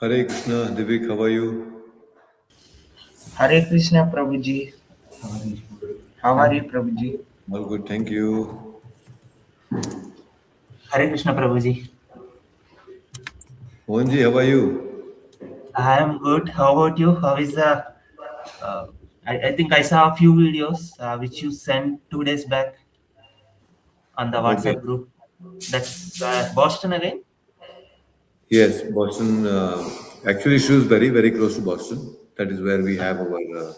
Hare Krishna, Divik, how are you? Hare Krishna Prabhuji. How are you, Prabhuji? All good, thank you. Hare Krishna Prabhuji. Mohanji, how are you? I am good. How about you? How is the? Uh, I think I saw a few videos which you sent 2 days back on the Okay. WhatsApp group. That's Boston again. Yes, Boston. Actually, Shrewsbury, very close to Boston. That is where we have our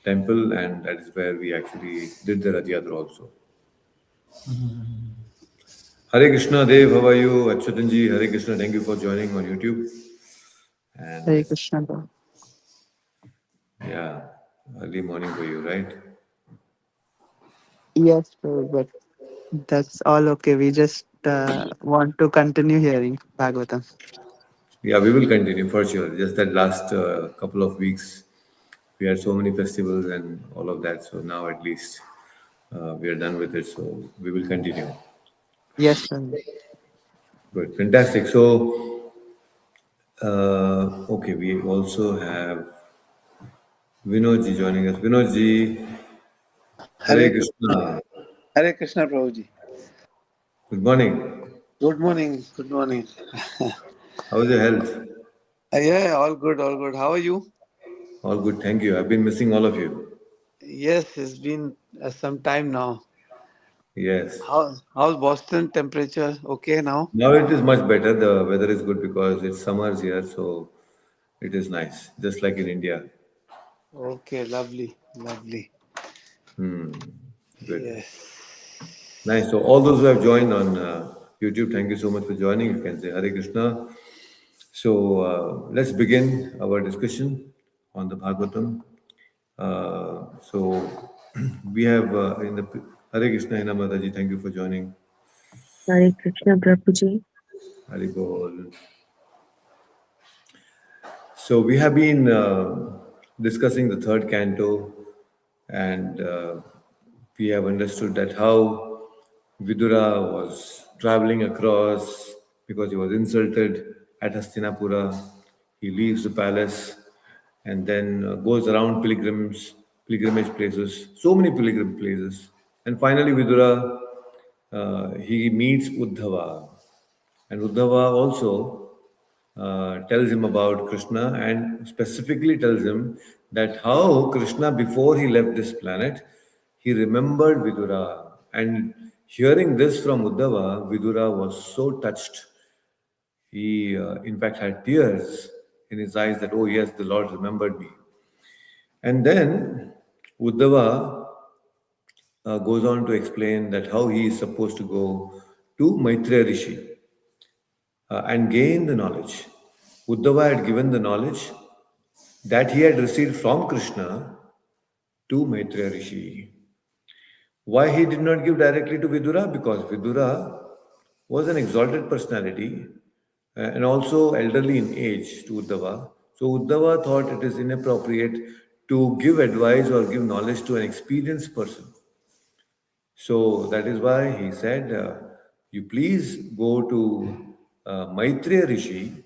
temple, and that is where we actually did the Rath Yatra also. Hare Krishna, Dev, how are you? Achyutanji, Hare Krishna, thank you for joining on YouTube. And Hare Krishna, bro. yeah, early morning for you, right? Yes, bro, but that's all okay. We just want to continue hearing Bhagavatam. Yeah, we will continue for sure. Just that last couple of weeks, we had so many festivals and all of that. So now at least we are done with it. So we will continue. Yes, bro. Good, fantastic. So okay, we also have Vinodji joining us. Vinodji, Hare Hare Krishna, Krishna. Hare Krishna, Prabhuji. Good morning. Good morning, good morning. How is your health? Yeah, all good, all good. How are you? All good, thank you. I've been missing all of you. Yes, it's been some time now. Yes. How's Boston temperature? Okay now? Now it is much better. The weather is good because it's summers here, so it is nice, just like in India. Okay, lovely, lovely. Good. Yes. Nice. So all those who have joined on YouTube, thank you so much for joining. You can say Hare Krishna. So let's begin our discussion on the Bhagavatam. So we have in the Hare Krishna Hina Mataji, thank you for joining. Hare Krishna Prabhuji. Hare Bol. So we have been discussing the third canto, and we have understood that how Vidura was traveling across because he was insulted at Hastinapura. He leaves the palace and then goes around pilgrimage places, so many pilgrim places, and finally Vidura he meets Uddhava, and Uddhava also tells him about Krishna and specifically tells him that how Krishna, before he left this planet, he remembered Vidura. And hearing this from Uddhava, Vidura was so touched. He, in fact, had tears in his eyes that, oh, yes, the Lord remembered me. And then Uddhava goes on to explain that how he is supposed to go to Maitreya rishi and gain the knowledge. Uddhava had given the knowledge that he had received from Krishna to Maitreya rishi. Why he did not give directly to Vidura? Because Vidura was an exalted personality and also elderly in age to Uddhava. So Uddhava thought it is inappropriate to give advice or give knowledge to an experienced person. So that is why he said, you please go to Maitreya Rishi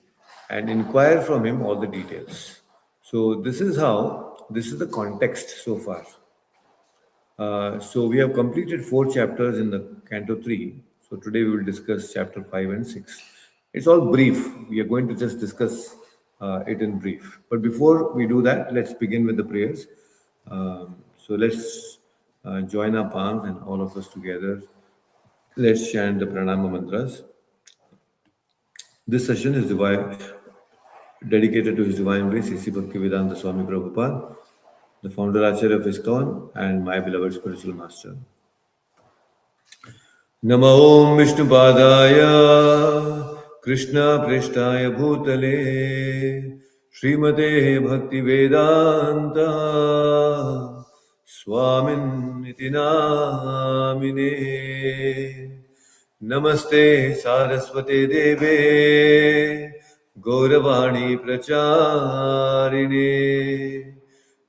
and inquire from him all the details. So this is the context so far. So we have completed 4 chapters in the Canto 3. So today we will discuss chapter 5 and 6. It's all brief. We are going to just discuss it in brief. But before we do that, let's begin with the prayers. So let's join our palms and all of us together. Let's chant the pranama mantras. This session is dedicated to His Divine Grace, A.C. Bhaktivedanta Swami Prabhupada, the founder Acharya of ISKCON, and my beloved spiritual master. Namo Om Vishnupadaya Krishna Prishthaya Bhutale Srimate Bhaktivedanta Swamin Iti Namine Namaste Saraswate Deve Gauravani Pracharine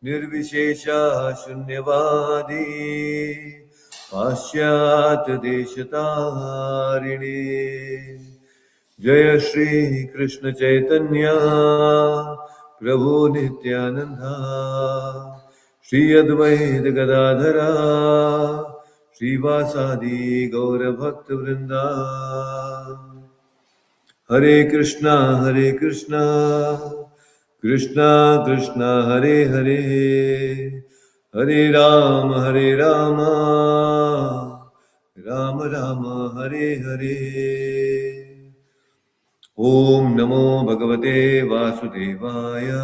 Nirvishesha Shunyavadi Pasyat Deshatariणे Jaya Shri Krishna Chaitanya Prabhu Nityananda Shri Advaita Gadadhara Shri Vasadi Gaura Bhakta Vrinda Hare Krishna, Krishna Krishna, Hare Hare, Hare Rama, Rama Rama, Hare Hare. Om Namo Bhagavate Vasudevaya.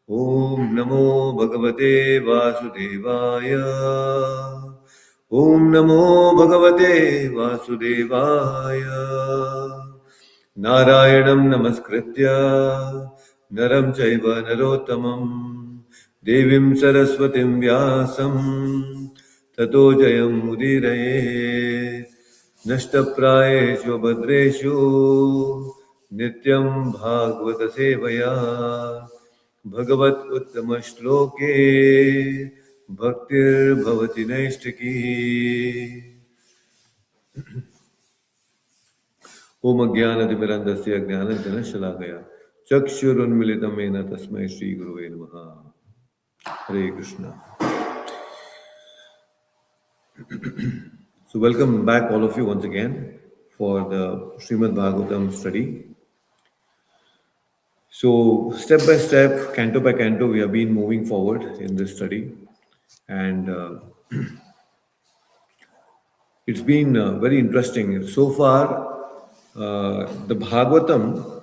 Om Namo Bhagavate Vasudevaya. Om Namo Bhagavate Vasudevaya. Narayanam Namaskritya Naram Chaiva Narottamam Devim Saraswatim Vyasam Tato Jayam Mudiraye Nashtaprayeshu Bhadreshu Nityam Bhagavata Sevaya Bhagavat Uttama Shloke Bhaktir Bhavati Naishtaki ओम अज्ञानतिमिरन्दस्य ज्ञानञ्जनशलाकया चक्षुरुन्मिलितं तस्मै श्रीगुरुवे नमः. Hare Krishna. So welcome back all of you once again for the Srimad Bhagavatam study. So step by step, canto by canto, we have been moving forward in this study, and it's been very interesting. So far, the Bhagavatam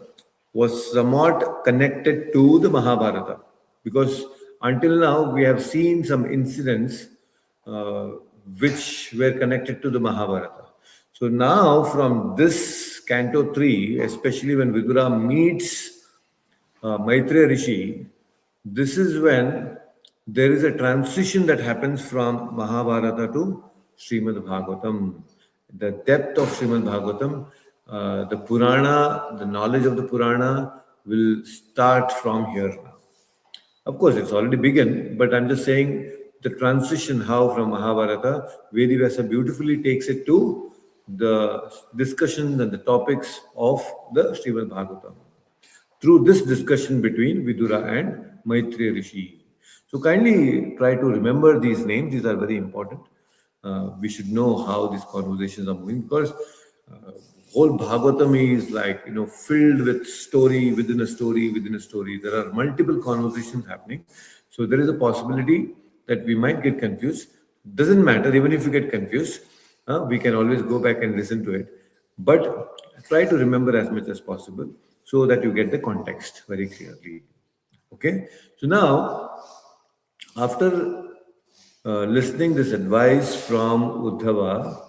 was somewhat connected to the Mahabharata, because until now we have seen some incidents uh, which were connected to the Mahabharata. So now from this canto 3, especially when Vidhura meets Maitreya rishi, this is when there is a transition that happens from Mahabharata to Srimad Bhagavatam. The depth of Srimad Bhagavatam, the Purana, the knowledge of the Purana will start from here now. Of course, it's already begun, but I'm just saying the transition, how from Mahabharata, Vedivyasa beautifully takes it to the discussions and the topics of the Srimad Bhagavatam through this discussion between Vidhura and Maitreya rishi. So kindly try to remember these names. These are very important. We should know how these conversations are moving, because whole Bhagavatam is like, filled with story within a story within a story. There are multiple conversations happening. So there is a possibility that we might get confused. Doesn't matter, even if you get confused, we can always go back and listen to it. But try to remember as much as possible so that you get the context very clearly. Okay? So now, after listening this advice from Uddhava,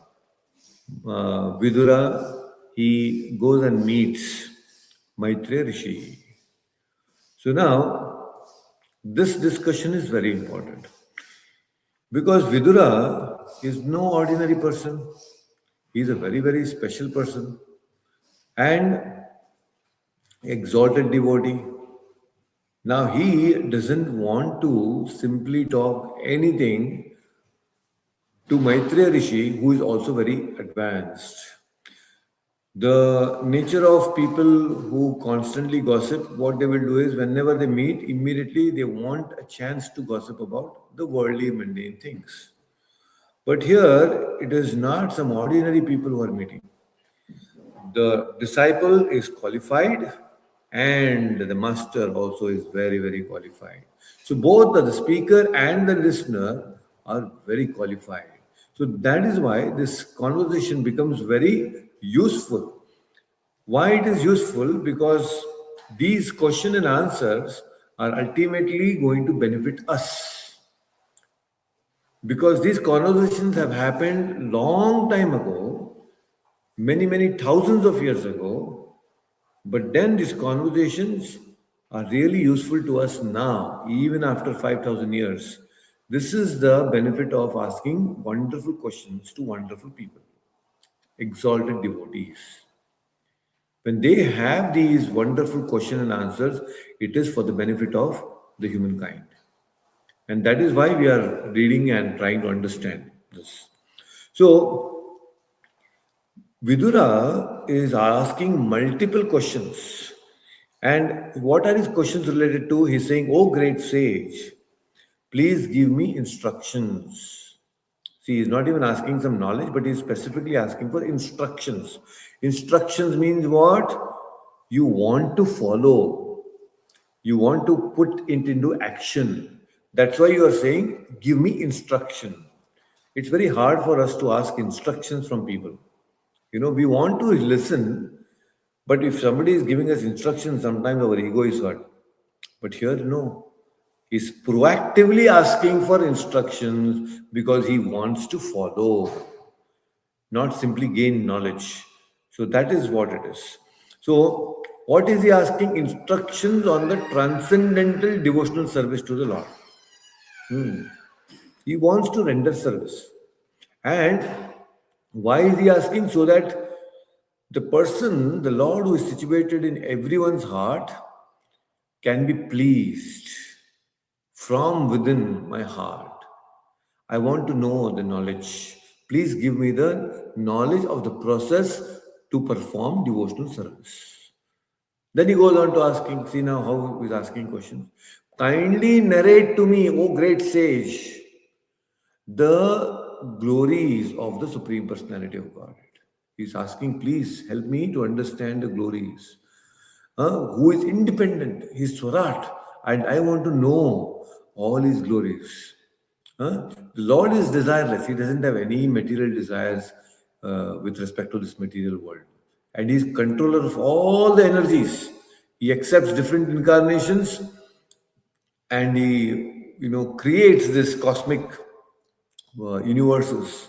Vidura, he goes and meets Maitreya rishi. So now, this discussion is very important, because Vidura is no ordinary person. He is a very, very special person and exalted devotee. Now, he doesn't want to simply talk anything to Maitreya rishi, who is also very advanced. The nature of people who constantly gossip, what they will do is, whenever they meet, immediately they want a chance to gossip about the worldly, mundane things. But here, it is not some ordinary people who are meeting. The disciple is qualified and the master also is very, very qualified. So both the speaker and the listener are very qualified. So that is why this conversation becomes very useful. Why it is useful? Because these question and answers are ultimately going to benefit us. Because these conversations have happened long time ago, many thousands of years ago, but then these conversations are really useful to us now, even after 5,000 years. This is the benefit of asking wonderful questions to wonderful people, exalted devotees. When they have these wonderful question and answers, it is for the benefit of the humankind. And that is why we are reading and trying to understand this. So, Vidura is asking multiple questions. And what are his questions related to? He's saying, "Oh, great sage, please give me instructions." See, he's not even asking some knowledge, but he's specifically asking for instructions. Instructions means what? You want to follow, you want to put it into action. That's why you are saying, "Give me instruction." It's very hard for us to ask instructions from people. We want to listen, but if somebody is giving us instructions, sometimes our ego is hurt. But here, no. He's proactively asking for instructions because he wants to follow, not simply gain knowledge. So that is what it is. So, what is he asking? Instructions on the transcendental devotional service to the Lord. He wants to render service. And why is he asking? So that the person, the Lord who is situated in everyone's heart, can be pleased from within my heart. I want to know the knowledge. Please give me the knowledge of the process to perform devotional service. Then he goes on to asking, see now how he's asking questions. Kindly narrate to me, O great sage, the glories of the Supreme Personality of Godhead. He's asking, please help me to understand the glories. Who is independent, he's Swarat, and I want to know all his glories. The Lord is desireless, he doesn't have any material desires with respect to this material world. And he's controller of all the energies. He accepts different incarnations and he creates this cosmic universes.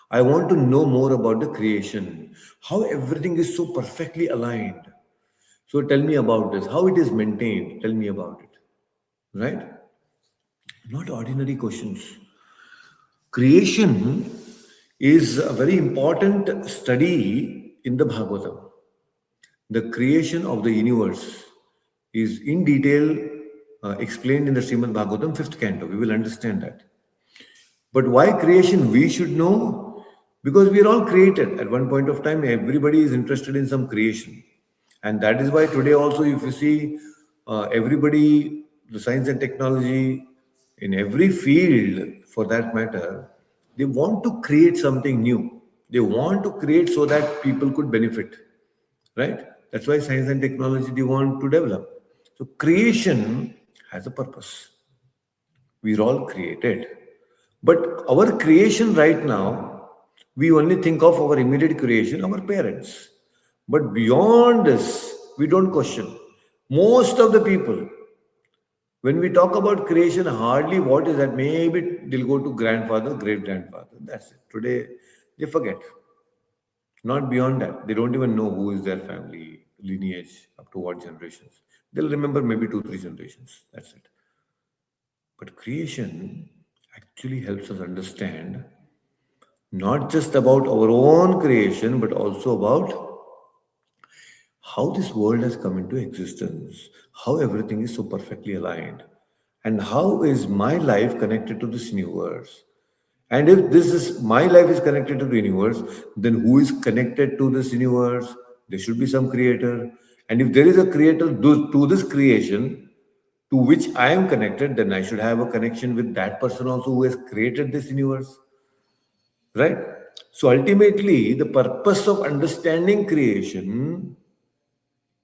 I want to know more about the creation, how everything is so perfectly aligned. So tell me about this, how it is maintained. Tell me about it. Right? Not ordinary questions. Creation is a very important study in the Bhagavatam. The creation of the universe is in detail explained in the Srimad Bhagavatam 5th canto. We will understand that. But why creation? We should know, because we are all created. At one point of time, everybody is interested in some creation. And that is why today also, if you see everybody, the science and technology, in every field for that matter, they want to create something new. They want to create so that people could benefit. Right? That's why science and technology they want to develop. So creation has a purpose. We're all created. But our creation right now, we only think of our immediate creation, our parents. But beyond this, we don't question. Most of the people, when we talk about creation, hardly what is that? Maybe they'll go to grandfather, great grandfather. That's it. Today, they forget. Not beyond that. They don't even know who is their family, lineage, up to what generations. They'll remember maybe 2, 3 generations. That's it. But creation actually helps us understand not just about our own creation, but also about how this world has come into existence, how everything is so perfectly aligned, and how is my life connected to this universe. And if this is my life is connected to the universe, then who is connected to this universe? There should be some creator. And if there is a creator to this creation, to which I am connected, then I should have a connection with that person also who has created this universe. Right? So ultimately, the purpose of understanding creation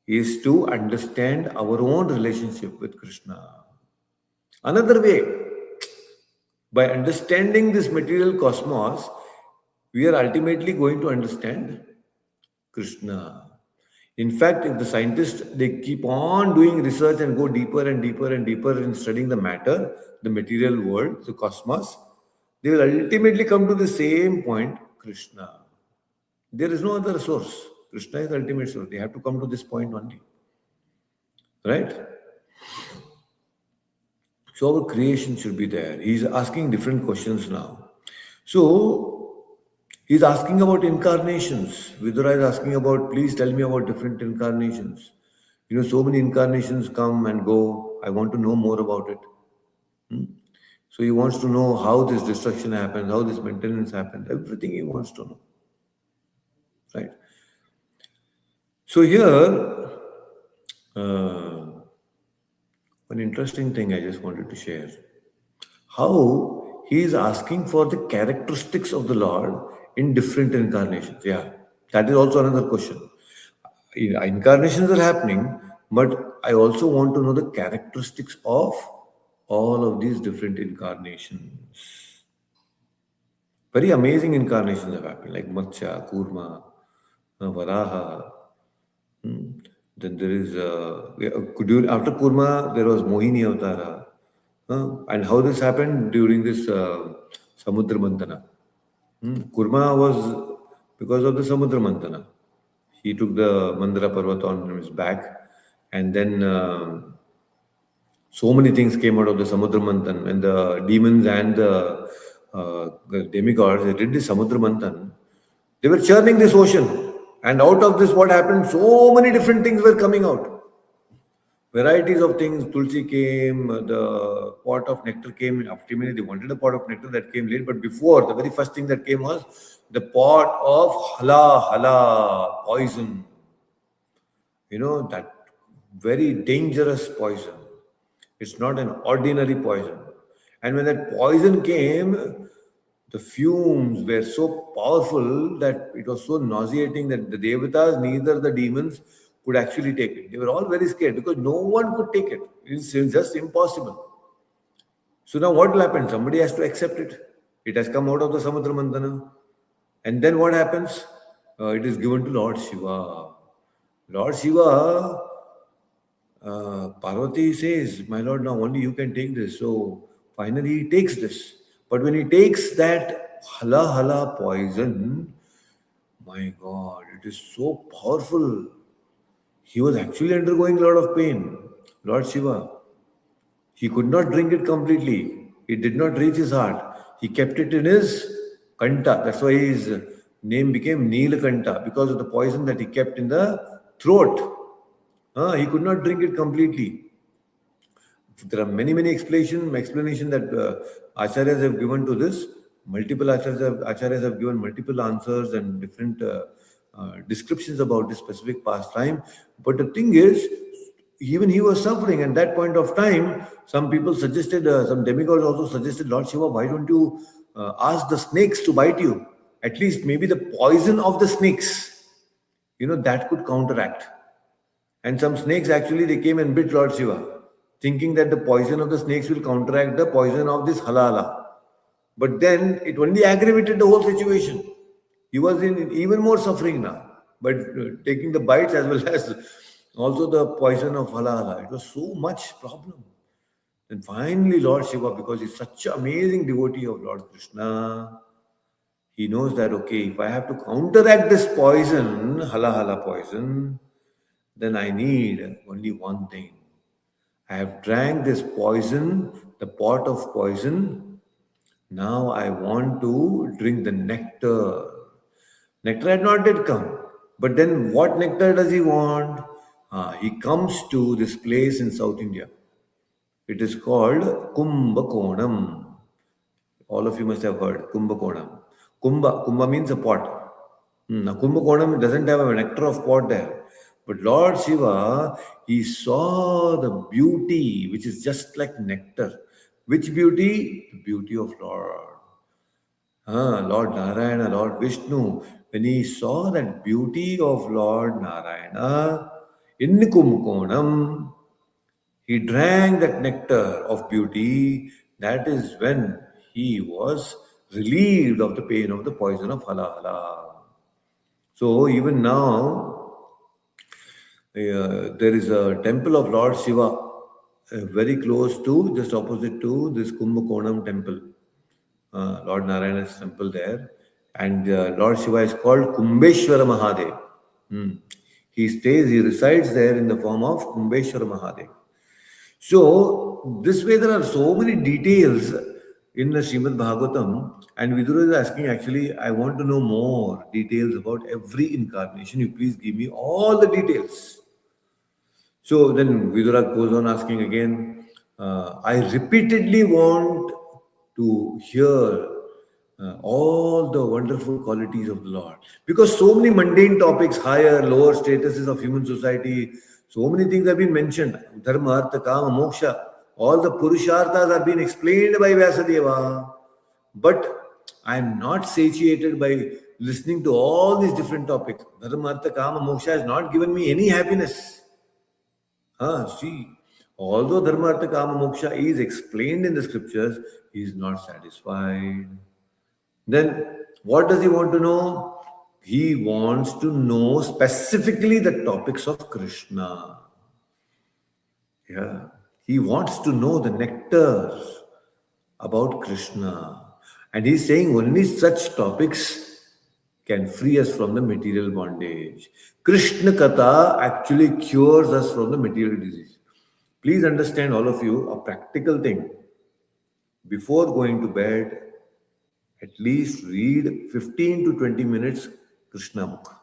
is to understand our own relationship with Krishna. Another way, by understanding this material cosmos, we are ultimately going to understand Krishna. In fact, if the scientists they keep on doing research and go deeper and deeper and deeper in studying the matter, the material world, the cosmos, they will ultimately come to the same point, Krishna. There is no other source. Krishna is the ultimate source. They have to come to this point only. Right? So our creation should be there. He's asking different questions now. So he's asking about incarnations. Vidhura is asking about, please tell me about different incarnations. So many incarnations come and go. I want to know more about it. So he wants to know how this destruction happens, how this maintenance happens, everything he wants to know. right? So here, uh, one interesting thing I just wanted to share. How he is asking for the characteristics of the Lord in different incarnations. Yeah, that is also another question. Incarnations are happening, but I also want to know the characteristics of all of these different incarnations. Very amazing incarnations have happened, like Matsya, Kurma, Varaha. Then there is after Kurma there was Mohini Avatara. And how this happened during this Samudra Mantana. Kurma was because of the Samudra Mantana. He took the Mandara Parvat on his back, and then so many things came out of the Samudra Manthan. When the demons and the demigods they did the Samudra Manthan, they were churning this ocean. And out of this, what happened? So many different things were coming out. Varieties of things. Tulsi came, the pot of nectar came. Ultimately, they wanted a pot of nectar that came late. But before, the very first thing that came was the pot of hala, poison. That very dangerous poison. It's not an ordinary poison. And when that poison came, the fumes were so powerful that it was so nauseating that the devatas, neither the demons, could actually take it. They were all very scared because no one could take it. It's just impossible. So now what will happen? Somebody has to accept it. It has come out of the Samudra Mantana. And then what happens? It is given to Lord Shiva. Lord Shiva, Parvati says, my lord, now only you can take this. So finally he takes this. But when he takes that hala poison, my God, it is so powerful. He was actually undergoing a lot of pain. Lord Shiva. He could not drink it completely. It did not reach his heart. He kept it in his kanta. That's why his name became Neelakanta, because of the poison that he kept in the throat. He could not drink it completely. There are many explanation that acharyas have given to this. Multiple acharyas have given multiple answers and different descriptions about this specific pastime. But the thing is, even he was suffering. At that point of time, some people suggested, some demigods also suggested, Lord Shiva, why don't you ask the snakes to bite you? At least maybe the poison of the snakes, that could counteract. And some snakes actually, they came and bit Lord Shiva, thinking that the poison of the snakes will counteract the poison of this halala. But then it only aggravated the whole situation. He was in even more suffering now, but taking the bites as well as also the poison of halala. It was so much problem. Then finally Lord Shiva, because he's such an amazing devotee of Lord Krishna, he knows that, okay, if I have to counteract this poison, hala poison, then I need only one thing. I have drank this poison, the pot of poison. Now I want to drink the nectar. Nectar had not yet come. But then what nectar does he want? He comes to this place in South India. It is called Kumbakonam. All of you must have heard Kumbakonam. Kumbha means a pot. Now, Kumbakonam doesn't have a nectar of pot there. But Lord Shiva, he saw the beauty which is just like nectar. Which beauty? The beauty of Lord. Lord Narayana, Lord Vishnu. When he saw that beauty of Lord Narayana in Kumbakonam, he drank that nectar of beauty. That is when he was relieved of the pain of the poison of hala. So even now, there is a temple of Lord Shiva very close to, just opposite to this Kumbakonam temple. Lord Narayana's temple there. And Lord Shiva is called Kumbeshwara Mahadev. He resides there in the form of Kumbeshwara Mahadev. So, this way there are so many details in the Srimad Bhagavatam, and Vidhura is asking, actually, I want to know more details about every incarnation. You please give me all the details. So then Vidhura goes on asking again, I repeatedly want to hear all the wonderful qualities of the Lord. Because so many mundane topics, higher, lower statuses of human society, so many things have been mentioned. Dharma, Artha, Kama, Moksha. All the Purusharthas are being explained by Vyasadeva. But I am not satiated by listening to all these different topics. Dharma, Artha, Kama, Moksha has not given me any happiness. See, although Dharma, Artha, Kama, Moksha is explained in the scriptures, he is not satisfied. Then what does he want to know? He wants to know specifically the topics of Krishna. Yeah. He wants to know the nectar about Krishna. And he's saying only such topics can free us from the material bondage. Krishna Katha actually cures us from the material disease. Please understand, all of you, a practical thing. Before going to bed, at least read 15 to 20 minutes Krishna book.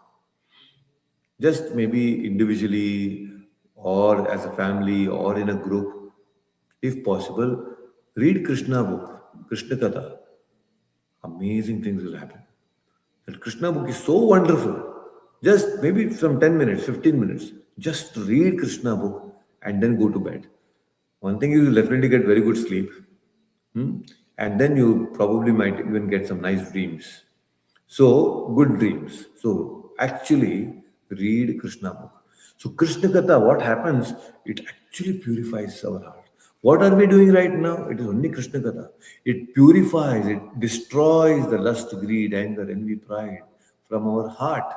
Just maybe individually or as a family or in a group. If possible, read Krishna book, Krishna Katha. Amazing things will happen. That Krishna book is so wonderful. Just maybe some 10 minutes, 15 minutes. Just read Krishna book and then go to bed. One thing, you will definitely get very good sleep. And then you probably might even get some nice dreams. So, good dreams. So, actually, read Krishna book. So, Krishna Katha, what happens? It actually purifies our heart. What are we doing right now? It is only Krishna Katha. It purifies, it destroys the lust, greed, anger, envy, pride from our heart.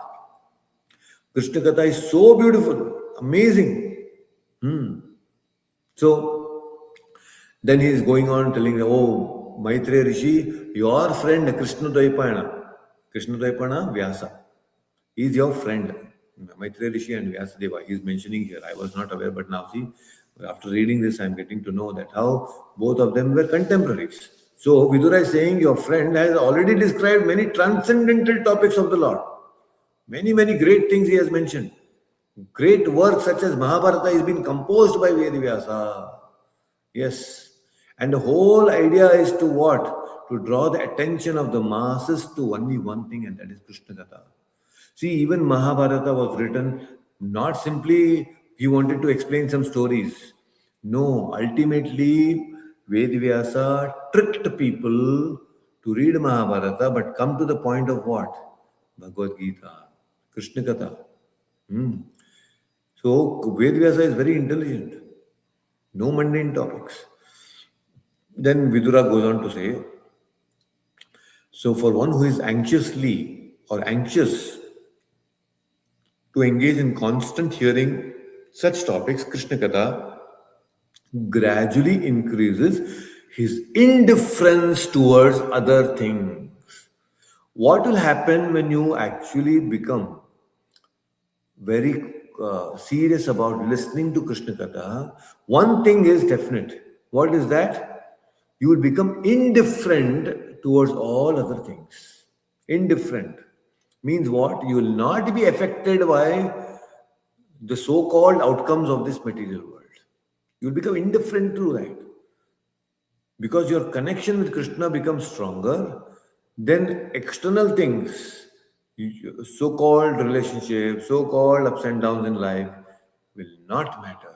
Krishna Katha is so beautiful, amazing. So, then he is going on telling, oh, Maitreya rishi, your friend Krishna Dvaipana Vyasa, he is your friend. Maitreya rishi and Vyasadeva, he is mentioning here. I was not aware, but now see, after reading this, I am getting to know that how both of them were contemporaries. So, Vidhura is saying, your friend has already described many transcendental topics of the Lord. Many, many great things he has mentioned. Great works such as Mahabharata has been composed by Vedavyasa. Yes. And the whole idea is to what? To draw the attention of the masses to only one thing, and that is Krishna Katha. See, even Mahabharata was written not simply he wanted to explain some stories. No, ultimately Vedavyasa tricked people to read Mahabharata, but come to the point of what? Bhagavad Gita, Krishna Katha. So Vedavyasa is very intelligent. No mundane topics. Then Vidura goes on to say, so for one who is anxiously or anxious to engage in constant hearing such topics, Krishna Katha gradually increases his indifference towards other things. What will happen when you actually become very serious about listening to Krishna Katha? One thing is definite. What is that? You will become indifferent towards all other things. Indifferent means what? You will not be affected by the so-called outcomes of this material world. You will become indifferent to that. Because your connection with Krishna becomes stronger, then external things, so-called relationships, so-called ups and downs in life will not matter.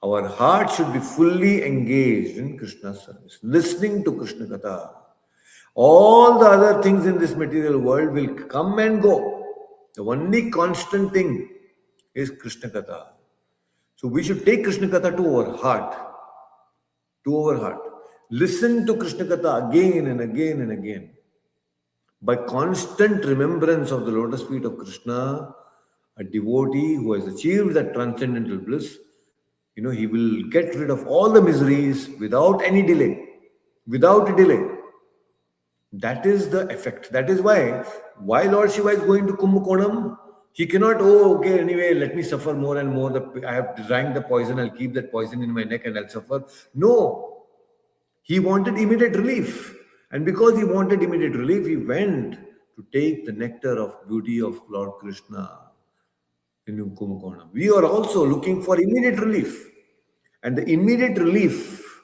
Our heart should be fully engaged in Krishna's service, listening to Krishna Katha. All the other things in this material world will come and go. The only constant thing is Krishna Katha. So we should take Krishna Katha to our heart. To our heart. Listen to Krishna Katha again and again and again. By constant remembrance of the lotus feet of Krishna, a devotee who has achieved that transcendental bliss, he will get rid of all the miseries without any delay. Without delay. That is the effect. That is why Lord Shiva is going to Kumbhakonam, he cannot, anyway, let me suffer more and more. I have drank the poison, I'll keep that poison in my neck and I'll suffer. No. He wanted immediate relief. And because he wanted immediate relief, he went to take the nectar of beauty of Lord Krishna in Kumbhakonam. We are also looking for immediate relief. And the immediate relief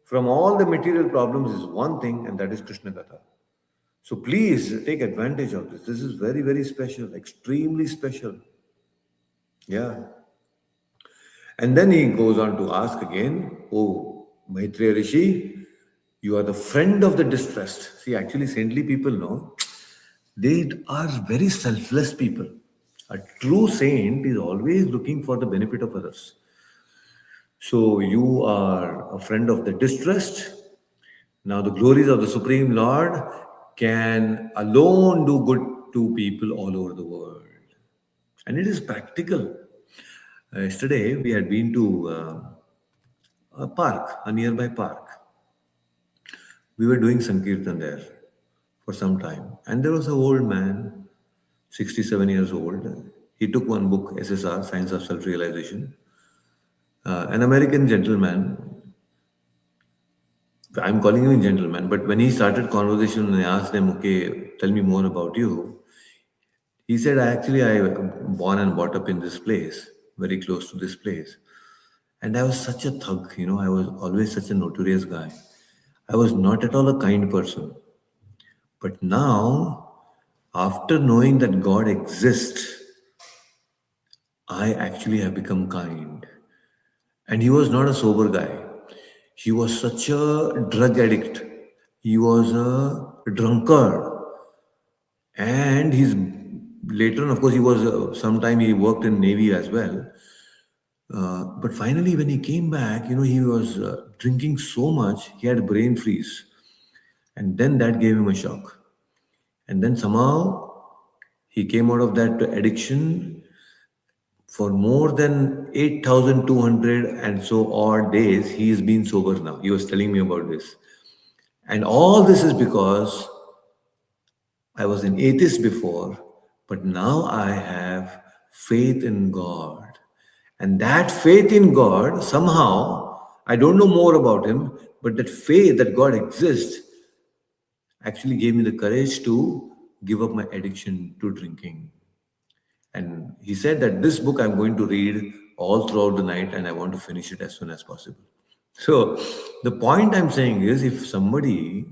from all the material problems is one thing, and that is Krishna Katha. So please take advantage of this. This is very, very special, extremely special. Yeah. And then he goes on to ask again, oh, Maitreya Rishi, you are the friend of the distressed. See, actually, saintly people know they are very selfless people. A true saint is always looking for the benefit of others. So you are a friend of the distressed. Now, the glories of the Supreme Lord can alone do good to people all over the world. And it is practical. Yesterday, we had been to a park, a nearby park. We were doing Sankirtan there for some time. And there was an old man, 67 years old. He took one book, SSR, Science of Self-Realization. An American gentleman, I'm calling him a gentleman, but when he started conversation and I asked him, okay, tell me more about you, he said, I born and brought up in this place, very close to this place. And I was such a thug, I was always such a notorious guy. I was not at all a kind person. But now, after knowing that God exists, I actually have become kind. And he was not a sober guy. He was such a drug addict. He was a drunkard. And he's later on, of course, he was sometime he worked in Navy as well. But finally, when he came back, he was drinking so much, he had brain freeze. And then that gave him a shock. And then somehow he came out of that addiction for more than 8,200 and so odd days. He has been sober now. He was telling me about this. And all this is because I was an atheist before, but now I have faith in God. And that faith in God, somehow, I don't know more about him, but that faith that God exists actually gave me the courage to give up my addiction to drinking. And he said that this book I'm going to read all throughout the night and I want to finish it as soon as possible. So the point I'm saying is if somebody,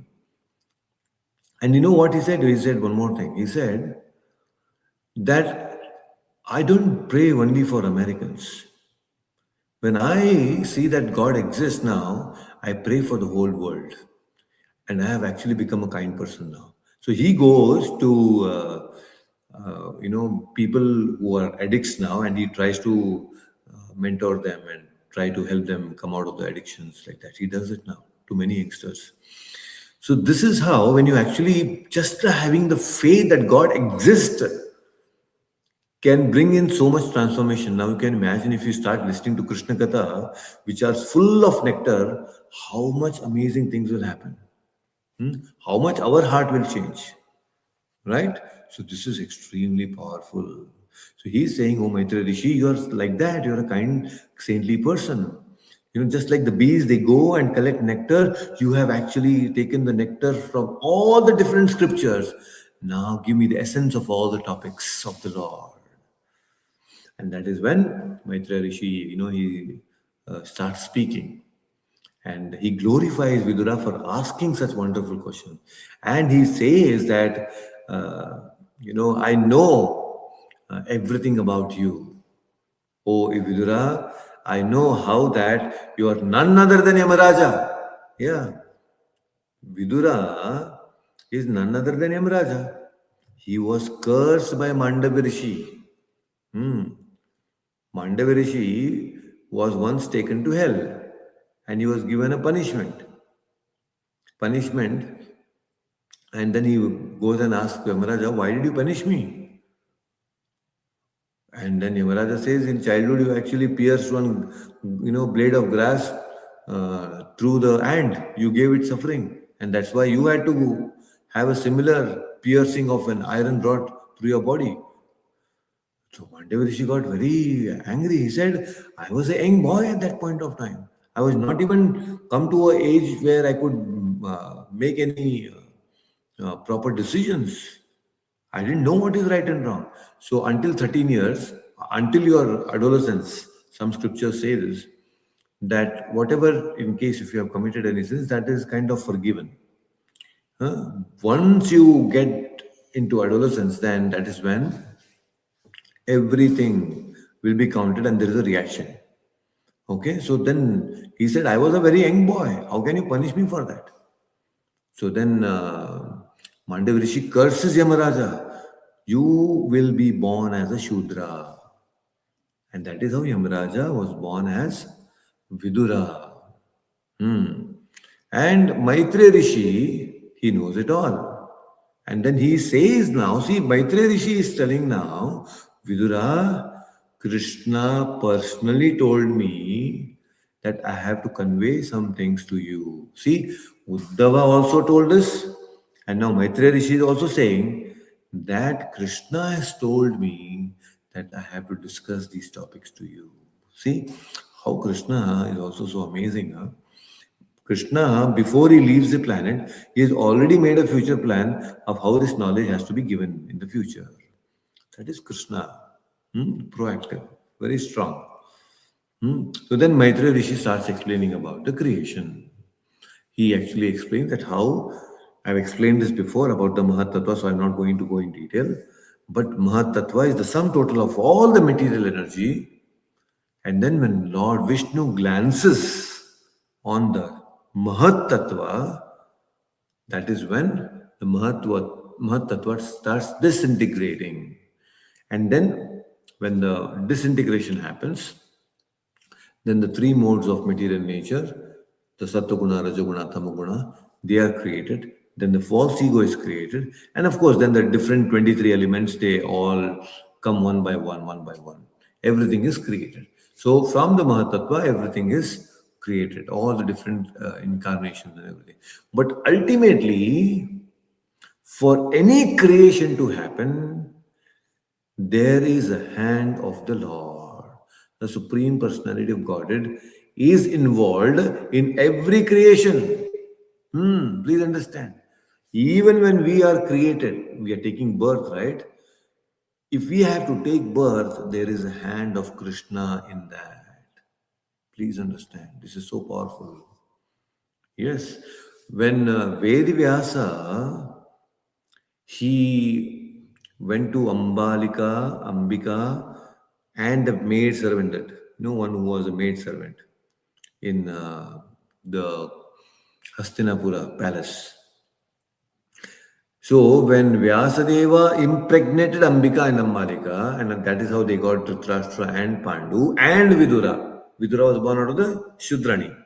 and you know what he said? He said one more thing. He said that I don't pray only for Americans. When I see that God exists now, I pray for the whole world. And I have actually become a kind person now. So he goes to, people who are addicts now and he tries to mentor them and try to help them come out of the addictions like that. He does it now to many youngsters. So this is how, when you actually just having the faith that God exists, can bring in so much transformation. Now you can imagine if you start listening to Krishna Katha, which are full of nectar, how much amazing things will happen. How much our heart will change. Right? So this is extremely powerful. So he's saying, oh Maitreya Rishi, you're like that. You're a kind, saintly person. Just like the bees, they go and collect nectar. You have actually taken the nectar from all the different scriptures. Now give me the essence of all the topics of the Lord. And that is when Maitreya Rishi, he starts speaking. And he glorifies Vidura for asking such wonderful questions. And he says that, I know everything about you. Oh, Vidura, I know how that you are none other than Yamaraja. Yeah. Vidura is none other than Yamaraja. He was cursed by Mandava Rishi. Mandava Rishi was once taken to hell and he was given a punishment. And then he goes and asks Yamaraja, why did you punish me? And then Yamaraja says, in childhood you actually pierced one, blade of grass through the hand. You gave it suffering. And that's why you had to have a similar piercing of an iron rod through your body. So Mandava Rishi got very angry. He said, I was a young boy at that point of time. I was not even come to an age where I could make any proper decisions. I didn't know what is right and wrong. So until 13 years, until your adolescence, some scriptures say this, that whatever, in case if you have committed any sins, that is kind of forgiven. Once you get into adolescence, then that is when everything will be counted and there is a reaction. Okay, so then he said, I was a very young boy. How can you punish me for that? So then Mandav Rishi curses Yamaraja. You will be born as a Shudra. And that is how Yamaraja was born as Vidura. And Maitreya Rishi, he knows it all. And then he says now, see, Maitreya Rishi is telling now, Vidura, Krishna personally told me that I have to convey some things to you. See, Uddhava also told us, and now Maitreya Rishi is also saying that Krishna has told me that I have to discuss these topics to you. See how Krishna is also so amazing. Huh? Krishna, before he leaves the planet, he has already made a future plan of how this knowledge has to be given in the future. That is Krishna. Proactive, very strong. So then Maitreya Rishi starts explaining about the creation. He actually explains that how, I've explained this before about the Mahat Tattva, so I'm not going to go in detail. But Mahat Tattva is the sum total of all the material energy. And then when Lord Vishnu glances on the Mahat Tattva, that is when the Mahat Tattva starts disintegrating. And then when the disintegration happens, then the three modes of material nature, the Sattva-guna, Rajaguna, Tamaguna, they are created. Then the false ego is created. And of course, then the different 23 elements, they all come one by one, one by one. Everything is created. So from the Mahatattva, everything is created, all the different incarnations and everything. But ultimately, for any creation to happen, there is a hand of the Lord. The Supreme Personality of Godhead is involved in every creation. Please understand. Even when we are created, we are taking birth, right? If we have to take birth, there is a hand of Krishna in that. Please understand. This is so powerful. Yes. When Vedivyasa, he went to Ambika, and the maid servant, one who was a maid servant in the Hastinapura palace. So when Vyasadeva impregnated Ambika and Ambalika, and that is how they got Dhritarashtra and Pandu and Vidura. Vidura was born out of the Shudrani.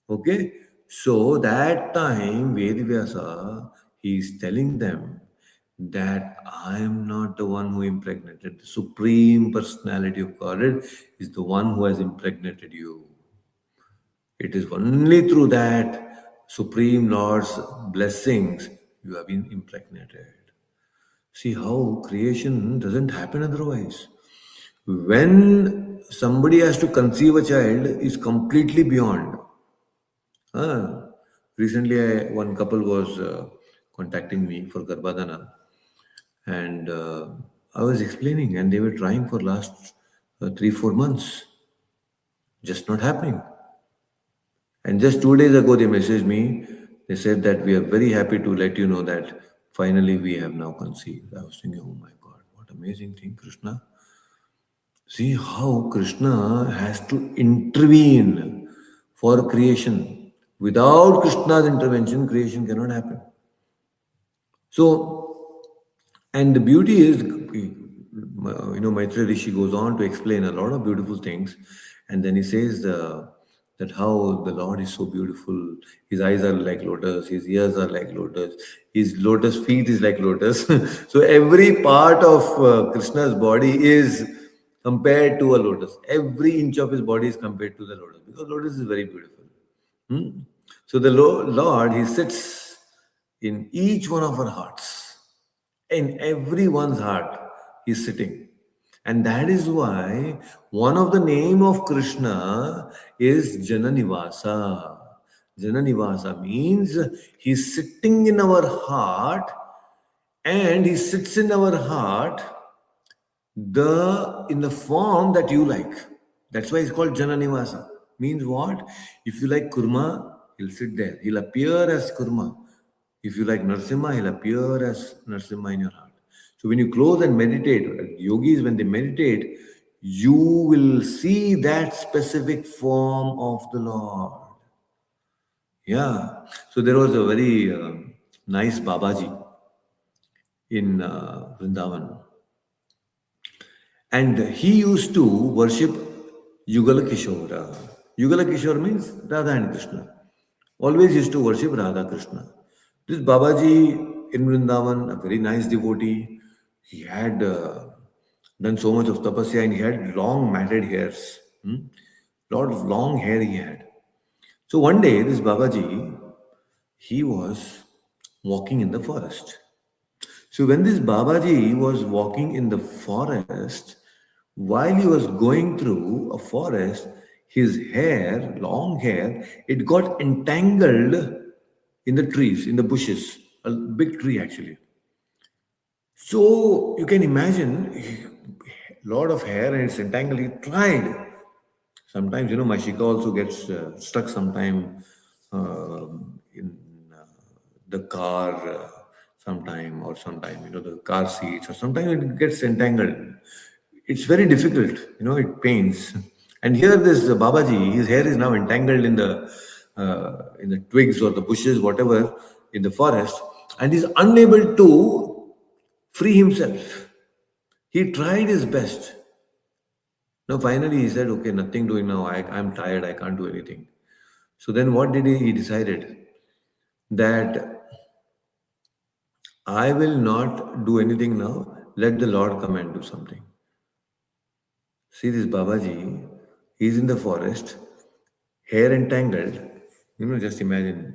Okay, so that time Vedivyasa, he is telling them that I am not the one who impregnated. The Supreme Personality of Godhead is the one who has impregnated you. It is only through that Supreme Lord's blessings you have been impregnated. See how creation doesn't happen otherwise. When somebody has to conceive a child is completely beyond. Recently, one couple was contacting me for Garbhadana, and I was explaining, and they were trying for last 3-4 months, just not happening. And just 2 days ago, they messaged me. They said that we are very happy to let you know that finally we have now conceived. I was thinking, oh my God, what amazing thing, Krishna. See how Krishna has to intervene for creation. Without Krishna's intervention, creation cannot happen. So, and the beauty is, Maitreya Rishi goes on to explain a lot of beautiful things. And then he says that how the Lord is so beautiful. His eyes are like lotus, his ears are like lotus, his lotus feet is like lotus. So every part of Krishna's body is compared to a lotus. Every inch of his body is compared to the lotus because lotus is very beautiful. So the Lord, he sits in each one of our hearts. In everyone's heart, he's sitting. And that is why one of the name of Krishna is Jananivasa. Jananivasa means he's sitting in our heart, and he sits in our heart in the form that you like. That's why it's called Jananivasa. Means what? If you like kurma, he'll sit there. He'll appear as kurma. If you like Narsimha, he'll appear as Narsimha in your heart. So when you close and meditate, yogis, when they meditate, you will see that specific form of the Lord. Yeah. So there was a very nice Babaji in Vrindavan. And he used to worship Yugala Kishora. Yugala Kishore means Radha and Krishna. Always used to worship Radha Krishna. This Babaji in Vrindavan, a very nice devotee, he had done so much of tapasya and he had long matted hairs. Lot of long hair he had. So one day, this Babaji, he was walking in the forest. So when this Babaji was walking in the forest, while he was going through a forest, his hair, long hair, it got entangled in the trees, in the bushes, a big tree actually. So you can imagine a lot of hair and it's entangled. He tried. Sometimes, my shika also gets stuck sometime in the car sometime or sometime, the car seats or sometimes it gets entangled. It's very difficult, it pains. And here this Babaji, his hair is now entangled in the twigs or the bushes, whatever, in the forest, and he's unable to free himself. He tried his best. Now finally he said, okay, nothing doing now. I'm tired, I can't do anything. So then what did he? He decided that I will not do anything now. Let the Lord come and do something. See this Babaji, he's in the forest, hair entangled, just imagine.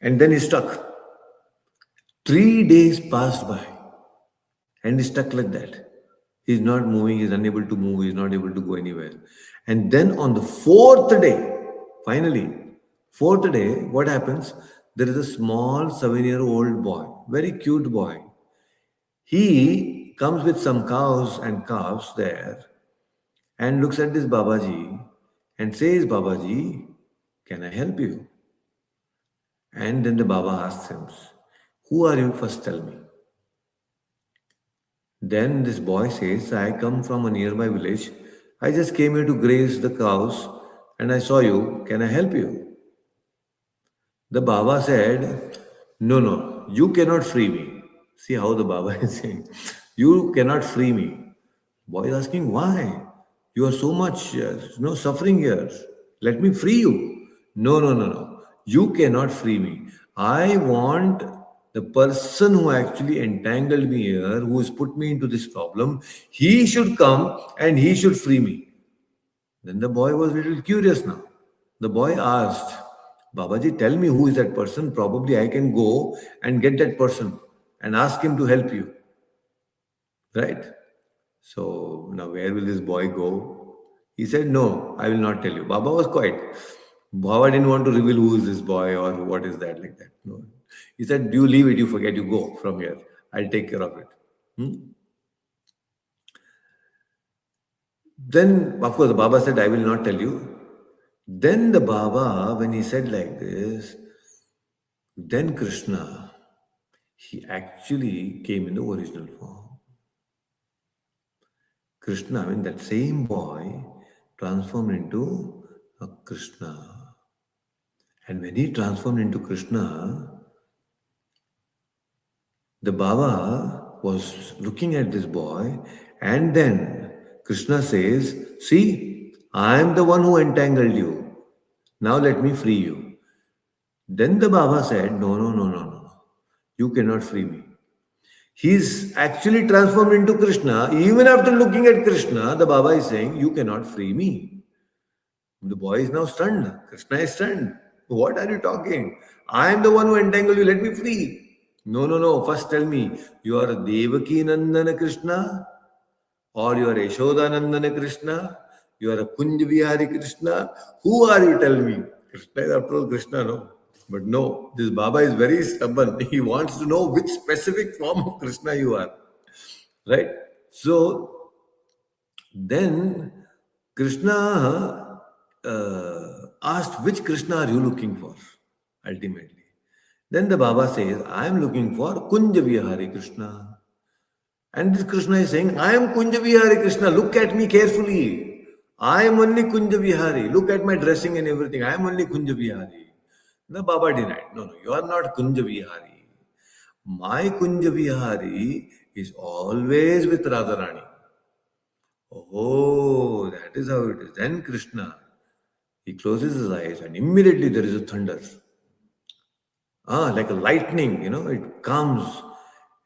And then he's stuck. 3 days passed by and he's stuck like that. He's not moving, he's unable to move, he's not able to go anywhere. And then on the 4th day, finally, 4th day, what happens? There is a small 7-year-old boy, very cute boy. He comes with some cows and calves there and looks at this Babaji and says, Babaji, can I help you? And then the Baba asks him, who are you? First tell me. Then this boy says, I come from a nearby village. I just came here to graze the cows and I saw you. Can I help you? The Baba said, no, you cannot free me. See how the Baba is saying, you cannot free me. Boy is asking, why? You are so much suffering here. Let me free you. No. You cannot free me. I want the person who actually entangled me here, who has put me into this problem, he should come and he should free me. Then the boy was a little curious now. The boy asked, Babaji, tell me who is that person. Probably I can go and get that person and ask him to help you. Right? So now where will this boy go? He said, no, I will not tell you. Baba was quiet. Baba didn't want to reveal who is this boy or what is that like that. No. He said, you leave it, you forget, you go from here. I'll take care of it. Then, of course, the Baba said, I will not tell you. Then the Baba, when he said like this, then Krishna, he actually came in the original form. Krishna, that same boy transformed into a Krishna. And when he transformed into Krishna, the Baba was looking at this boy, and then Krishna says, see, I am the one who entangled you. Now let me free you. Then the Baba said, no. You cannot free me. He's actually transformed into Krishna. Even after looking at Krishna, the Baba is saying, you cannot free me. The boy is now stunned. Krishna is stunned. What are you talking? I am the one who entangled you. Let me free. No. First tell me, you are Devaki Nandana Krishna or you are Yashoda Nandana Krishna? You are a Kunj Vihari Krishna? Who are you? Tell me. Krishna is after all Krishna, no? But no, this Baba is very stubborn. He wants to know which specific form of Krishna you are. Right? So, then Krishna asked, which Krishna are you looking for? Ultimately. Then the Baba says, I am looking for Kunja Vihari Krishna. And this Krishna is saying, I am Kunja Vihari Krishna. Look at me carefully. I am only Kunja Vihari. Look at my dressing and everything. I am only Kunja Vihari. The Baba denied. No, you are not Kunja Vihari. My Kunja Vihari is always with Radharani. Oh, that is how it is. Then Krishna, he closes his eyes and immediately there is a thunder. Like a lightning, it comes.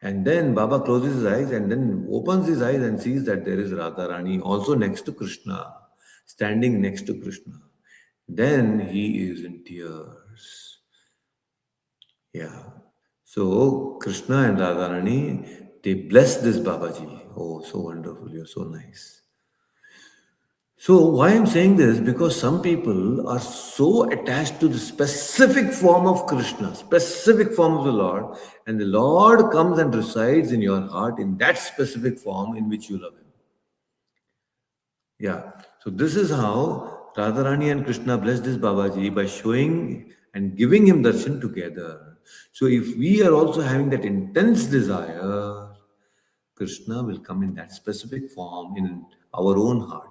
And then Baba closes his eyes and then opens his eyes and sees that there is Radharani also next to Krishna, standing next to Krishna. Then he is in tears. Yeah. So Krishna and Radharani, they bless this Babaji. Oh, so wonderful. You're so nice. So why I'm saying this? Because some people are so attached to the specific form of Krishna, specific form of the Lord, and the Lord comes and resides in your heart in that specific form in which you love Him. Yeah. So this is how Radharani and Krishna bless this Babaji by showing and giving him darshan together. So if we are also having that intense desire, Krishna will come in that specific form in our own heart.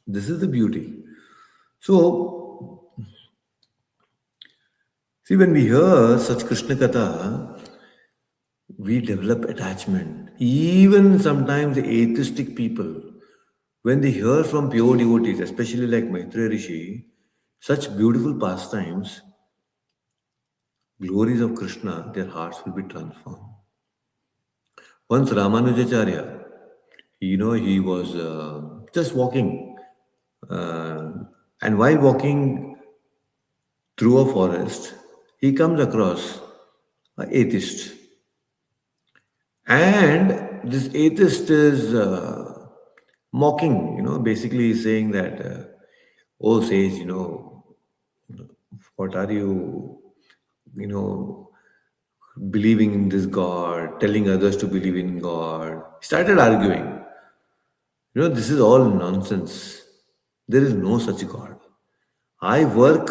This is the beauty. So, see, when we hear such Krishna Katha, we develop attachment. Even sometimes the atheistic people, when they hear from pure devotees, especially like Maitreya rishi, such beautiful pastimes, glories of Krishna, their hearts will be transformed. Once Ramanujacharya, he was just walking, and while walking through a forest, he comes across an atheist. And this atheist is mocking, basically saying that, oh, sage, what are you, believing in this God, telling others to believe in God. He started arguing. This is all nonsense. There is no such God. I work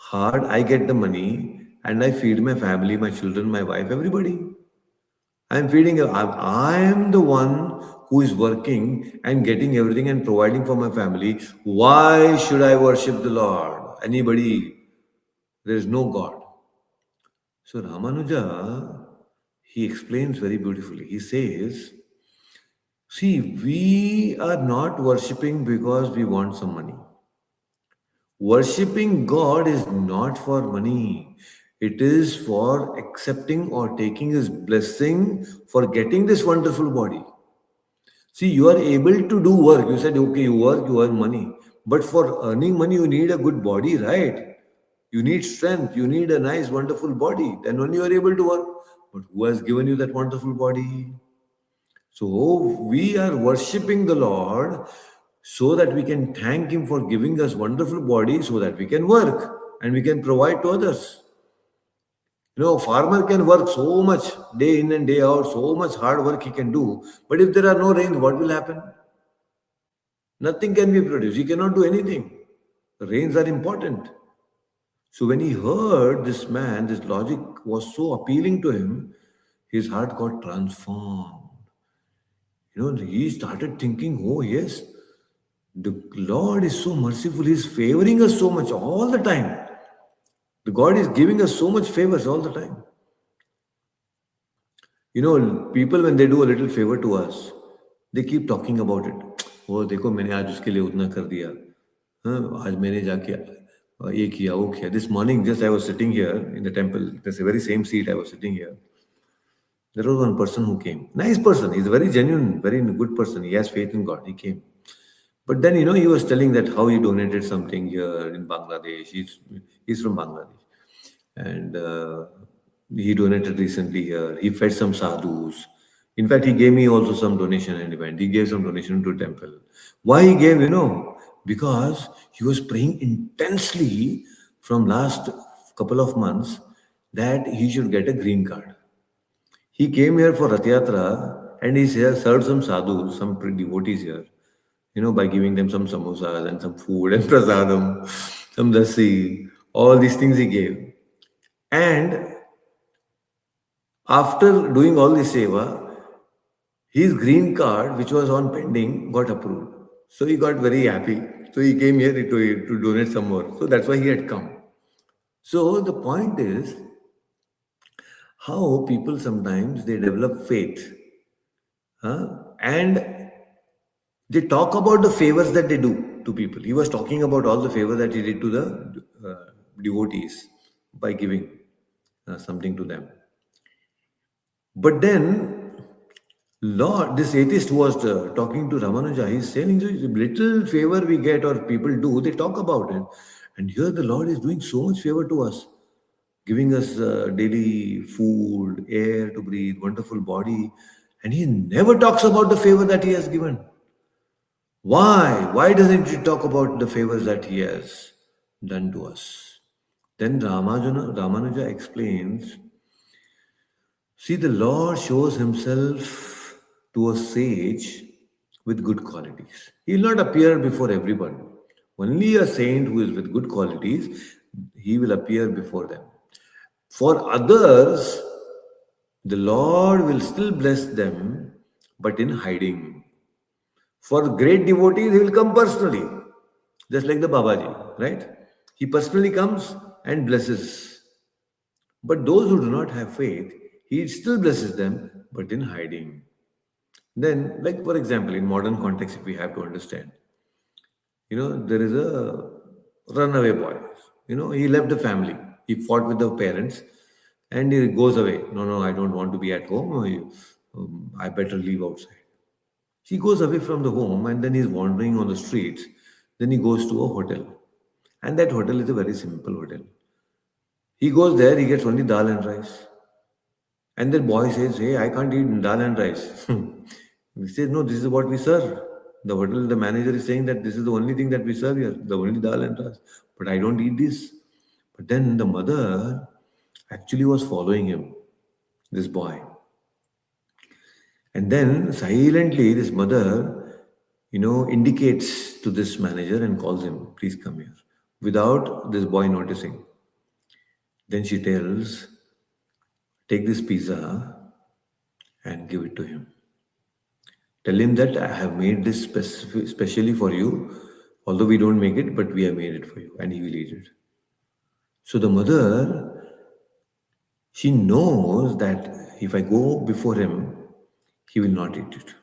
hard, I get the money, and I feed my family, my children, my wife, everybody. I am the one who is working and getting everything and providing for my family. Why should I worship the Lord? Anybody? There is no God. So Ramanuja, he explains very beautifully. He says, see, we are not worshipping because we want some money. Worshipping God is not for money. It is for accepting or taking His blessing for getting this wonderful body. See, you are able to do work. You said, okay, you work, you earn money. But for earning money, you need a good body, right? You need strength. You need a nice, wonderful body. Then only you are able to work. But who has given you that wonderful body? So we are worshipping the Lord so that we can thank Him for giving us wonderful body so that we can work and we can provide to others. Farmer can work so much day in and day out, so much hard work he can do. But if there are no rains, what will happen? Nothing can be produced. He cannot do anything. The rains are important. So when he heard this man, this logic was so appealing to him, his heart got transformed. He started thinking, oh yes, the Lord is so merciful. He's favoring us so much all the time. The God is giving us so much favors all the time. People when they do a little favor to us, they keep talking about it. Oh, देखो मैंने आज उसके लिए उतना कर दिया. आज मैंने जाके ये किया, वो किया. This morning, just I was sitting here in the temple. That's the very same seat I was sitting here. There was one person who came. Nice person. He's a very genuine, very good person. He has faith in God. He came. But then, he was telling that how he donated something here in Bangladesh. He's from Bangladesh. And he donated recently here. He fed some sadhus. In fact, he gave me also some donation and event. He gave some donation to temple. Why he gave, because he was praying intensely from last couple of months that he should get a green card. He came here for Rath Yatra and he served some sadhus, some devotees here. by giving them some samosas and some food and prasadam, some lassi, all these things he gave. And after doing all this seva, his green card, which was on pending, got approved. So he got very happy. So he came here to donate some more. So that's why he had come. So the point is how people sometimes they develop faith, and they talk about the favors that they do to people. He was talking about all the favors that he did to the devotees by giving something to them. But then, Lord, this atheist who was talking to Ramanuja, he's saying, "So little favor we get or people do, they talk about it. And here the Lord is doing so much favor to us, giving us daily food, air to breathe, wonderful body. And he never talks about the favor that he has given. Why? Why doesn't he talk about the favors that he has done to us?" Then Ramanuja explains, see, the Lord shows himself to a sage with good qualities. He will not appear before everyone. Only a saint who is with good qualities, he will appear before them. For others, the Lord will still bless them, but in hiding. For great devotees, he will come personally, just like the Babaji, right? He personally comes and blesses. But those who do not have faith, he still blesses them, but in hiding. Then, like for example, in modern context, if we have to understand, there is a runaway boy. He left the family. He fought with the parents, and he goes away. No, I don't want to be at home. I better leave outside. He goes away from the home, and then he's wandering on the streets. Then he goes to a hotel, and that hotel is a very simple hotel. He goes there, he gets only dal and rice. And that boy says, "Hey, I can't eat dal and rice." He says, "No, this is what we serve." The manager is saying that this is the only thing that we serve here, the only dal and rice. But I don't eat this. But then the mother actually was following him, this boy. And then silently, this mother, indicates to this manager and calls him, "Please come here," without this boy noticing. Then she tells, "Take this pizza and give it to him. Tell him that I have made this specially for you. Although we don't make it, but we have made it for you, and he will eat it." So the mother, she knows that if I go before him, he will not eat it.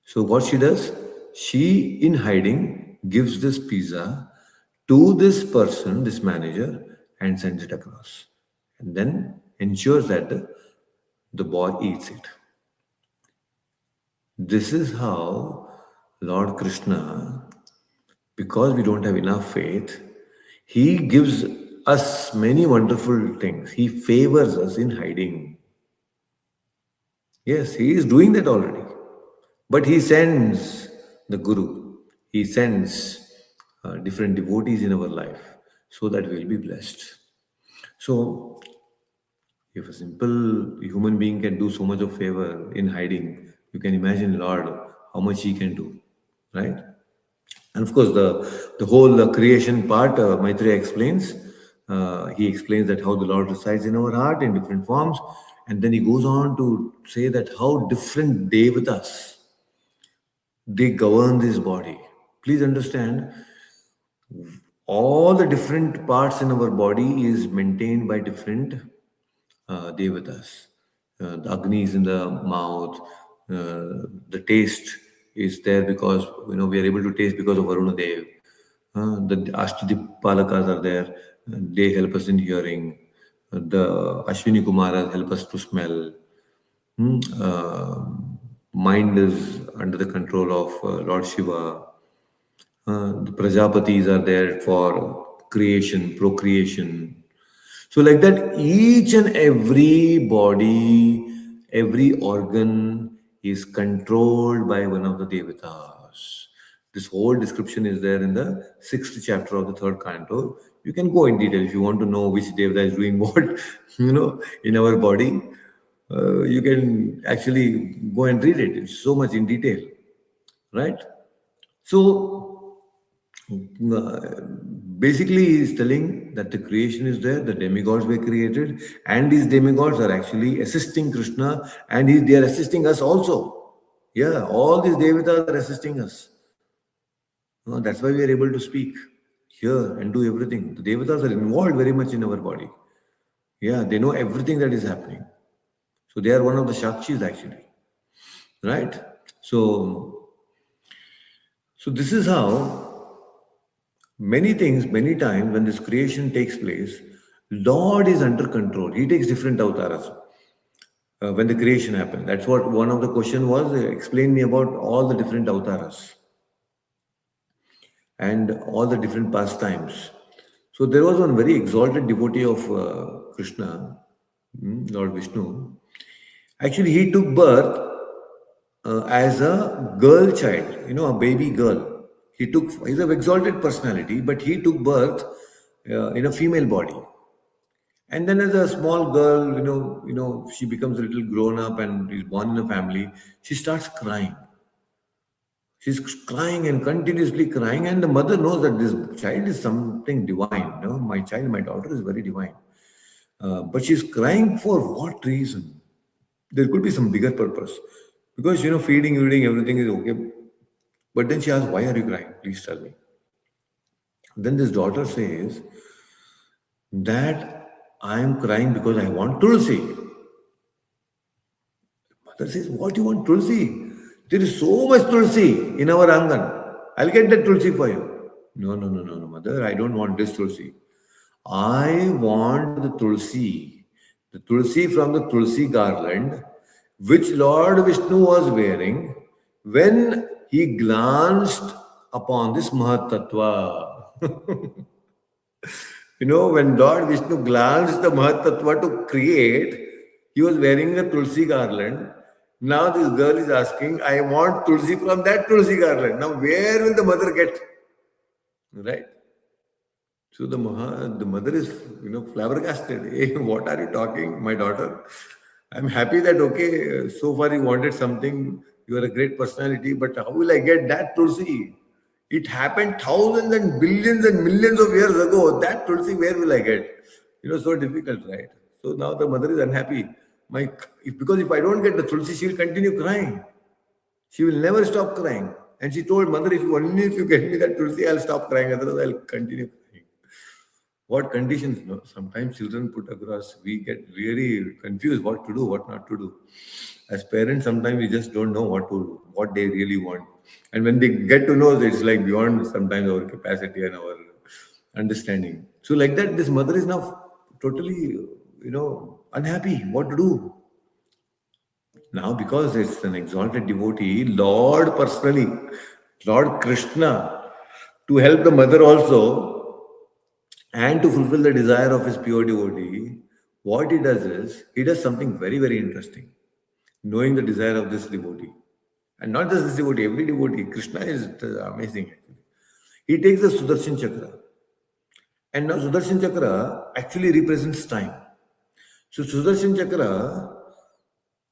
So what she does, she in hiding gives this pizza to this person, this manager, and sends it across. And then ensures that the boy eats it. This is how Lord Krishna, because we don't have enough faith, he gives us many wonderful things. He favors us in hiding. Yes, he is doing that already. But he sends the Guru, he sends different devotees in our life so that we'll be blessed. So, if a simple human being can do so much of favor in hiding, you can imagine Lord how much he can do, right? And of course, the whole creation part, Maitreya explains. He explains that how the Lord resides in our heart in different forms, and then he goes on to say that how different devatas they govern this body. Please understand, all the different parts in our body is maintained by different devatas. The Agni is in the mouth. The taste is there because we are able to taste because of Varuna Dev. The Ashtadipalakas are there. They help us in hearing. The Ashwini Kumaras help us to smell. Mind is under the control of Lord Shiva. The Prajapatis are there for creation, procreation. So like that, each and every body, every organ is controlled by one of the devatas. This whole description is there in the 6th chapter of the 3rd canto. You can go in detail if you want to know which devata is doing what, in our body. You can actually go and read it. It's so much in detail, right? So basically, he is telling that the creation is there, the demigods were created, and these demigods are actually assisting Krishna, and they are assisting us also. Yeah, all these devatas are assisting us. That's why we are able to speak, hear, and do everything. The devatas are involved very much in our body. Yeah, they know everything that is happening. So they are one of the Shakshis actually. Right? So this is how many things, many times when this creation takes place, Lord is under control. He takes different avatars when the creation happened. That's what one of the question was. Explain me about all the different avatars and all the different pastimes. So there was one very exalted devotee of Krishna, Lord Vishnu. Actually, he took birth as a girl child, a baby girl. He's an exalted personality, but he took birth in a female body. And then as a small girl, she becomes a little grown up and is born in a family, she starts crying. She's crying and continuously crying, and the mother knows that this child is something divine. My child, my daughter is very divine. But she's crying for what reason? There could be some bigger purpose. Because, feeding, everything is okay. But then she asks, why are you crying? Please tell me. Then this daughter says that I am crying because I want Tulsi. Mother says, what do you want Tulsi? There is so much Tulsi in our Angan. I'll get that Tulsi for you. No, mother, I don't want this Tulsi. I want the Tulsi from the Tulsi garland, which Lord Vishnu was wearing when he glanced upon this Mahat Tattva. When Lord Vishnu glanced the Mahat Tattva to create, he was wearing a Tulsi garland. Now this girl is asking, I want Tulsi from that Tulsi garland. Now where will the mother get? Right? So the mother is, flabbergasted. Hey, what are you talking, my daughter? I'm happy that, okay, so far you wanted something, you are a great personality, but how will I get that Tulsi? It happened thousands and billions and millions of years ago. That Tulsi, where will I get? So difficult, right? So now the mother is unhappy. Because if I don't get the Tulsi, she will continue crying. She will never stop crying. And she told mother, if you get me that Tulsi, I'll stop crying. Otherwise, I'll continue crying. What conditions? Sometimes children put across, we get really confused what to do, what not to do. As parents, sometimes we just don't know what they really want. And when they get to know, it's like beyond sometimes our capacity and our understanding. So like that, this mother is now totally, unhappy. What to do? Now, because it's an exalted devotee, Lord personally, Lord Krishna, to help the mother also, and to fulfill the desire of his pure devotee, what he does is, he does something very, very interesting, knowing the desire of this devotee. And not just this devotee, every devotee. Krishna is amazing. He takes the Sudarshan Chakra. And now Sudarshan Chakra actually represents time. So Sudarshan Chakra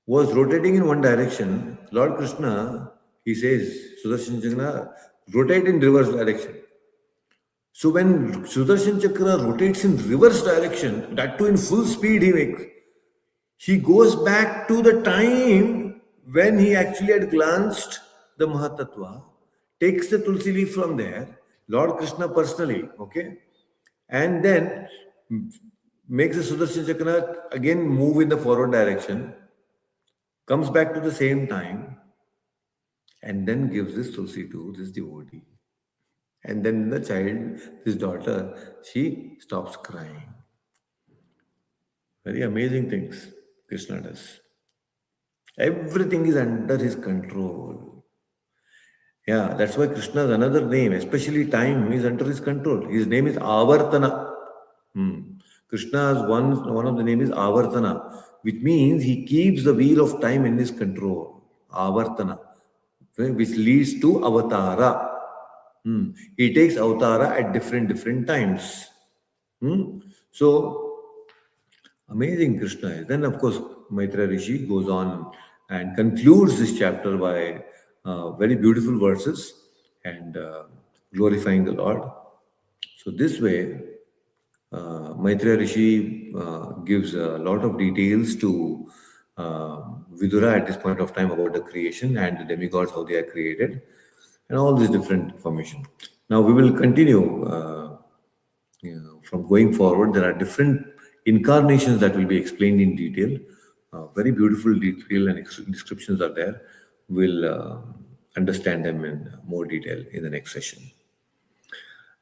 was rotating in one direction. Lord Krishna, he says, Sudarshan Chakra, rotate in reverse direction. So when Sudarshan Chakra rotates in reverse direction, that too in full speed he goes back to the time when he actually had glanced the Mahatattva, takes the Tulsi leaf from there, Lord Krishna personally, okay, and then makes the Sudarshan Chakra again move in the forward direction, comes back to the same time, and then gives this Tulsi to this devotee. And then the child, this daughter, she stops crying. Very amazing things Krishna does. Everything is under his control. Yeah, that's why Krishna is another name, especially time is under his control. His name is Avartana. Krishna's one of the name is Avartana, which means he keeps the wheel of time in his control. Avartana, which leads to Avatara. He takes avatara at different times. So amazing Krishna is. Then of course Maitreya rishi goes on and concludes this chapter by very beautiful verses. and glorifying the Lord. So this way, Maitreya Rishi gives a lot of details to Vidhura at this point of time about the creation and the demigods, how they are created, and all this different information. Now we will continue. From going forward, there are different incarnations that will be explained in detail. Very beautiful detail and descriptions are there. We'll understand them in more detail in the next session.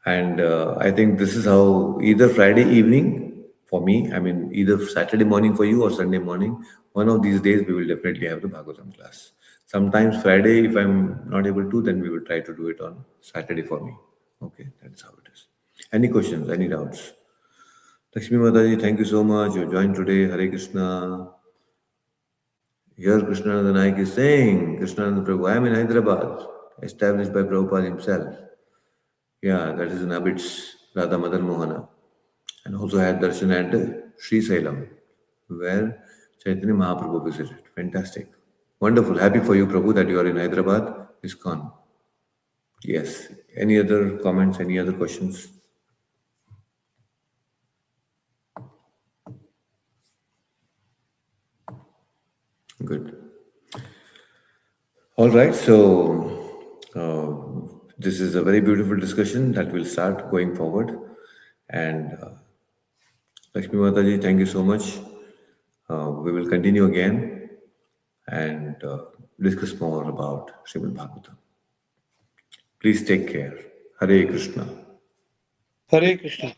And I think this is how either Friday evening for me, I mean, either Saturday morning for you or Sunday morning, one of these days we will definitely have the Bhagavatam class. Sometimes Friday, if I'm not able to, then we will try to do it on Saturday for me. Okay, that is how it is. Any questions, any doubts? Lakshmi Mataji, thank you so much. You joined today. Hare Krishna. Here Krishnananda Naik is saying, Krishnananda Prabhu, I am in Hyderabad, established by Prabhupada himself. Yeah, that is in Abbots, Radha Madan Mohana. And also had darshan at Sri Sailam, where Chaitanya Mahaprabhu visited. Fantastic. Wonderful. Happy for you, Prabhu, that you are in Hyderabad. ISKCON. Yes. Any other comments, any other questions? Good. All right. So this is a very beautiful discussion that will start going forward. And Lakshmi Mataji, thank you so much. We will continue again and discuss more about Srimad Bhagavatam. Please take care. Hare Krishna. Hare Krishna.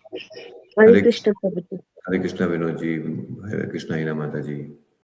Hare Krishna Prabhuji. Hare Krishna Vinodji. Hare Krishna Hina Mataji.